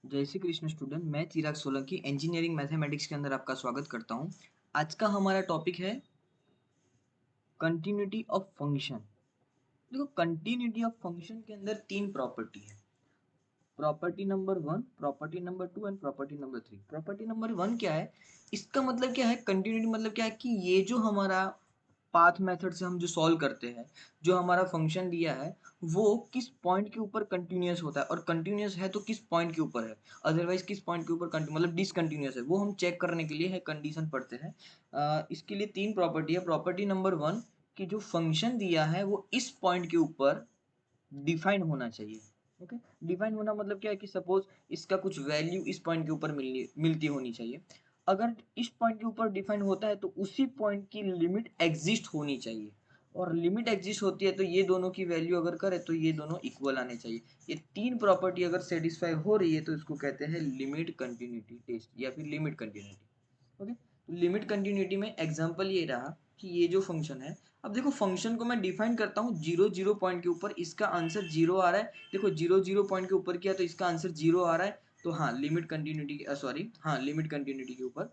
जय श्री कृष्ण स्टूडेंट। मैं चिराग Solanki engineering mathematics के अंदर आपका स्वागत करता हूं। आज का हमारा टॉपिक है कंटिन्यूटी ऑफ फंक्शन। देखो, कंटिन्यूटी ऑफ फंक्शन के अंदर तीन प्रॉपर्टी है। Property number one, property number two and property number three. Property number one क्या है? इसका मतलब क्या है? कंटिन्यूटी मतलब क्या है कि ये जो हमारा पाथ मेथड से हम जो सॉल्व करते हैं, जो हमारा फंक्शन दिया है, वो किस पॉइंट के ऊपर कंटिन्यूअस होता है, और कंटिन्यूअस है तो किस पॉइंट के ऊपर है, अदरवाइज किस पॉइंट के ऊपर मतलब डिसकंटिन्यूअस है, वो हम चेक करने के लिए है कंडीशन पढ़ते हैं। इसके लिए तीन प्रॉपर्टी है। प्रॉपर्टी नंबर वन कि जो फंक्शन दिया है वो इस पॉइंट के ऊपर डिफाइन होना चाहिए। ओके, डिफाइन होना मतलब क्या है कि सपोज इसका कुछ वैल्यू इस पॉइंट के ऊपर मिलती होनी चाहिए। अगर इस पॉइंट के ऊपर डिफाइन होता है तो उसी पॉइंट की लिमिट एग्जिस्ट होनी चाहिए, और लिमिट एग्जिस्ट होती है तो ये दोनों की वैल्यू अगर करे तो ये दोनों इक्वल आने चाहिए। ये तीन प्रॉपर्टी अगर सेटिस्फाई हो रही है तो इसको कहते हैं लिमिट कंटिन्यूटी टेस्ट या फिर लिमिट कंटिन्यूटी। ओके, तो लिमिट कंटिन्यूटी में एग्जांपल ये रहा कि ये जो फंक्शन है, अब देखो फंक्शन को मैं डिफाइन करता हूँ जीरो जीरो पॉइंट के ऊपर, इसका आंसर जीरो आ रहा है। देखो जीरो जीरो पॉइंट के ऊपर किया तो इसका आंसर जीरो आ रहा है, तो हाँ लिमिट कंटिन्यूटी, सॉरी हाँ लिमिट कंटिन्यूटी के ऊपर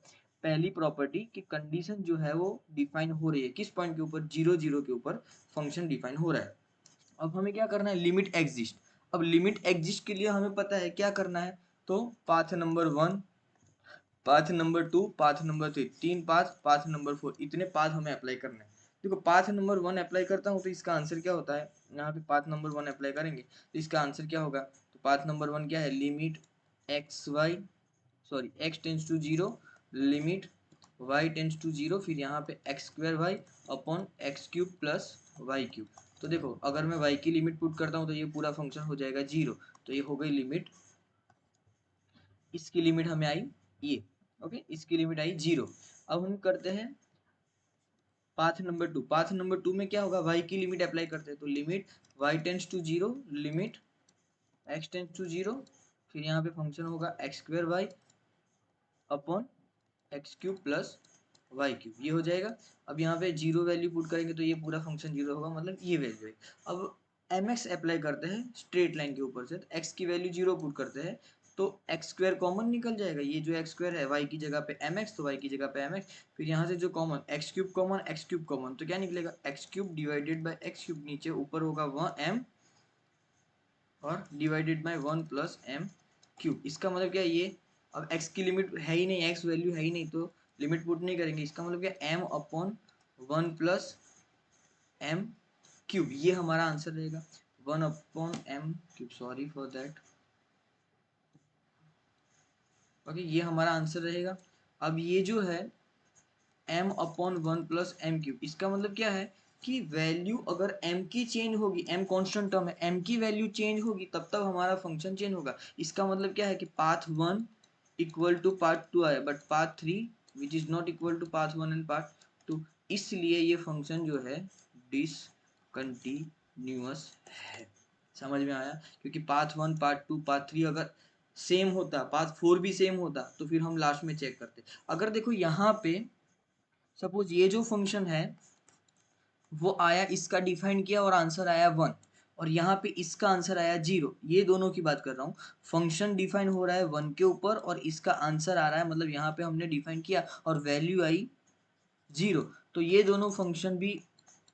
पहली प्रॉपर्टी की कंडीशन जो है वो डिफाइन हो रही है। किस पॉइंट के ऊपर? जीरो जीरो के ऊपर फंक्शन डिफाइन हो रहा है। अब हमें क्या करना है? Limit exist. अब लिमिट एग्जिस्ट के लिए हमें पता है क्या करना है। तो path number one, path number two, path number three, तीन पाथ, पाथ नंबर फोर, इतने पाथ हमें अप्लाई करना है। देखो पाथ नंबर वन अप्लाई करता हूँ तो इसका आंसर क्या होता है? यहाँ पे पाथ नंबर वन अप्लाई करेंगे तो इसका आंसर क्या होगा? तो पाथ नंबर वन क्या है? Limit x y, sorry x tends to zero, limit y tends to zero, फिर यहाँ पे x square y upon x cube plus y cube. तो देखो अगर मैं वाई की लिमिट पुट करता हूँ तो ये पूरा फंक्शन हो जाएगा जीरो। तो ये हो गई लिमिट, इसकी लिमिट हमें आई ये। ओके, इसकी लिमिट आई जीरो। अब हम करते हैं path number two. Path number two में क्या होगा? वाई की लिमिट अप्लाई करते हैं तो limit y tends to zero, limit x tends to zero, फिर यहाँ पे फंक्शन होगा x square y upon x cube plus y cube, ये हो जाएगा। अब यहाँ पे जीरो वैल्यू पुट करेंगे तो ये पूरा फंक्शन जीरो होगा, मतलब ये वैल्यू है। अब एम एक्स अप्लाई करते हैं स्ट्रेट लाइन के ऊपर से, तो एक्स की वैल्यू जीरो पुट करते हैं तो एक्स स्क्वायर कॉमन निकल जाएगा। ये जो एक्स स्क्वायर है वाई की जगह पे एम एक्स, तो वाई की जगह पे एम एक्स, फिर यहाँ से जो common x cube common, x cube common, तो क्या निकलेगा? X cube divided by x cube, नीचे ऊपर होगा वह एम, और divided by one plus m cube. इसका मतलब क्या है? ये अब x की लिमिट है ही नहीं, x वैल्यू है ही नहीं, तो लिमिट पुट नहीं करेंगे। इसका मतलब क्या? m upon one plus m cube, ये हमारा आंसर रहेगा। One upon m cube, sorry for that. Okay, ये हमारा आंसर रहेगा। अब ये जो है m upon one plus m cube, इसका मतलब क्या है कि वैल्यू अगर m की चेंज होगी, m कांस्टेंट टर्म है, m की वैल्यू चेंज होगी तब तब हमारा फंक्शन चेंज होगा। इसका मतलब क्या है कि path one equal to path two आया, but path three which is not equal to path one and path two, इसलिए ये फंक्शन जो है डिसकंटिन्यूअस है। समझ में आया? क्योंकि path one, path two, path three अगर सेम होता, पाथ फोर भी सेम होता, तो फिर हम लास्ट में चेक करते। अगर देखो यहाँ पे सपोज ये जो फंक्शन है वो आया, इसका डिफाइन किया और आंसर आया वन, और यहाँ पे इसका आंसर आया जीरो, ये दोनों की बात कर रहा हूँ। फंक्शन डिफाइन हो रहा है वन के ऊपर और इसका आंसर आ रहा है, मतलब यहाँ पे हमने डिफाइन किया और वैल्यू आई जीरो, तो ये दोनों फंक्शन भी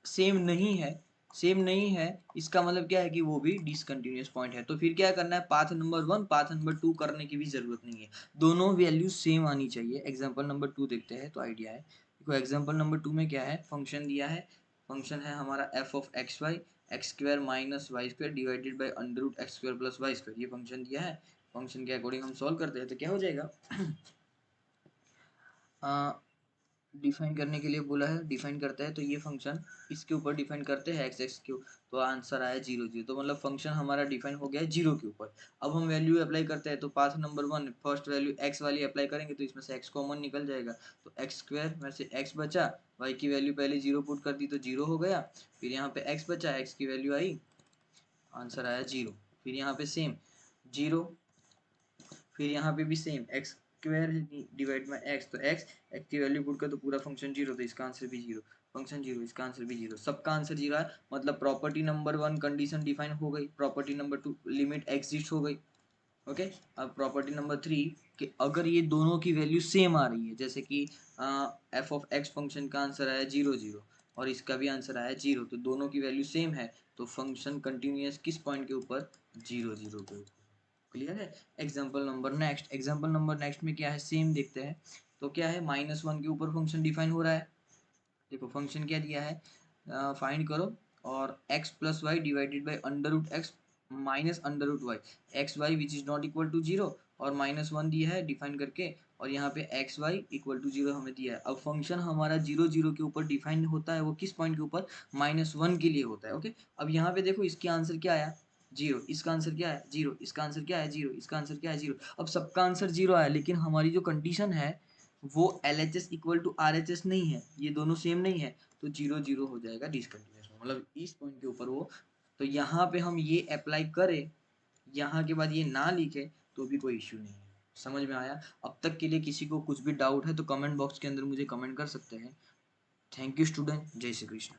सेम नहीं है। सेम नहीं है, इसका मतलब क्या है कि वो भी डिसकंटिन्यूअस पॉइंट है। तो फिर क्या करना है? Path number one, path number two करने की भी जरूरत नहीं है, दोनों वैल्यू सेम आनी चाहिए। एग्जाम्पल नंबर टू देखते हैं तो आइडिया है। देखो एग्जाम्पल नंबर टू में क्या है? फंक्शन दिया है, फंक्शन है हमारा f of x y, x square minus y square divided by under root x square plus y square, ये फंक्शन दिया है। फंक्शन के अकॉर्डिंग हम सॉल्व करते हैं तो क्या हो जाएगा? डिफाइन करने के लिए बोला है, डिफाइन करते हैं तो ये फंक्शन इसके ऊपर डिफाइन करते हैं एक्स एक्स क्यू, तो आंसर आया जीरो जीरो, तो मतलब फंक्शन हमारा डिफाइन हो गया है जीरो के ऊपर। अब हम वैल्यू अप्लाई करते हैं तो path number one first value x वाली अप्लाई करेंगे तो इसमें से एक्स कॉमन निकल जाएगा, तो एक्स स्क्वायर में से एक्स बचा, वाई की वैल्यू पहले जीरो पुट कर दी तो जीरो हो गया, फिर यहाँ पे एक्स बचा, एक्स की वैल्यू आई, आंसर आया जीरो। फिर यहाँ पे सेम जीरो, फिर यहाँ पे भी सेम एक्स स्क्वायर डिवाइड में एक्स, तो एक्स, एक्स की वैल्यू पुट कर तो पूरा फंक्शन जीरो, तो इसका आंसर भी जीरो, फंक्शन जीरो, इसका आंसर भी जीरो, सबका आंसर जीरो है। मतलब property number one condition define हो गई, property number two limit exist हो गई। ओके। अब प्रॉपर्टी नंबर 3 कि अगर ये दोनों की वैल्यू सेम आ रही है, जैसे कि एफ ऑफ एक्स फंक्शन का आंसर आया 0 0 और इसका भी आंसर आया 0, तो दोनों की वैल्यू सेम है, तो फंक्शन कंटिन्यूअस किस पॉइंट के ऊपर? 0 0 के ऊपर। क्लियर है? एग्जाम्पल नंबर नेक्स्ट में क्या है, सेम देखते हैं। तो क्या है, -1 के ऊपर फंक्शन डिफाइन हो रहा है। देखो फंक्शन क्या दिया है, फाइंड करो और x plus y divided by under root x minus under root y, x y which is not equal to 0 और -1 दिया है डिफाइन करके, और यहाँ पे एक्स वाई इक्वल टू 0 हमें दिया है। अब फंक्शन हमारा 0 0 के ऊपर डिफाइन होता है, वो किस पॉइंट के ऊपर? -1 के लिए होता है। ओके, अब यहाँ पे देखो इसके आंसर क्या आया? 0। इसका आंसर क्या है? 0। इसका आंसर क्या है? 0। इसका आंसर क्या है? 0। अब सबका आंसर 0 आया, लेकिन हमारी जो कंडीशन है वो LHS इक्वल टू RHS नहीं है, ये दोनों सेम नहीं है, तो 0 0 हो जाएगा डिसकंटिन्यूस, मतलब इस पॉइंट के ऊपर वो। तो यहाँ पे हम ये अप्लाई करें, यहाँ के बाद ये ना लिखे तो भी कोई इश्यू नहीं है। समझ में आया? अब तक के लिए किसी को कुछ भी डाउट है तो कमेंट बॉक्स के अंदर मुझे कमेंट कर सकते हैं। थैंक यू स्टूडेंट, जय श्री कृष्ण।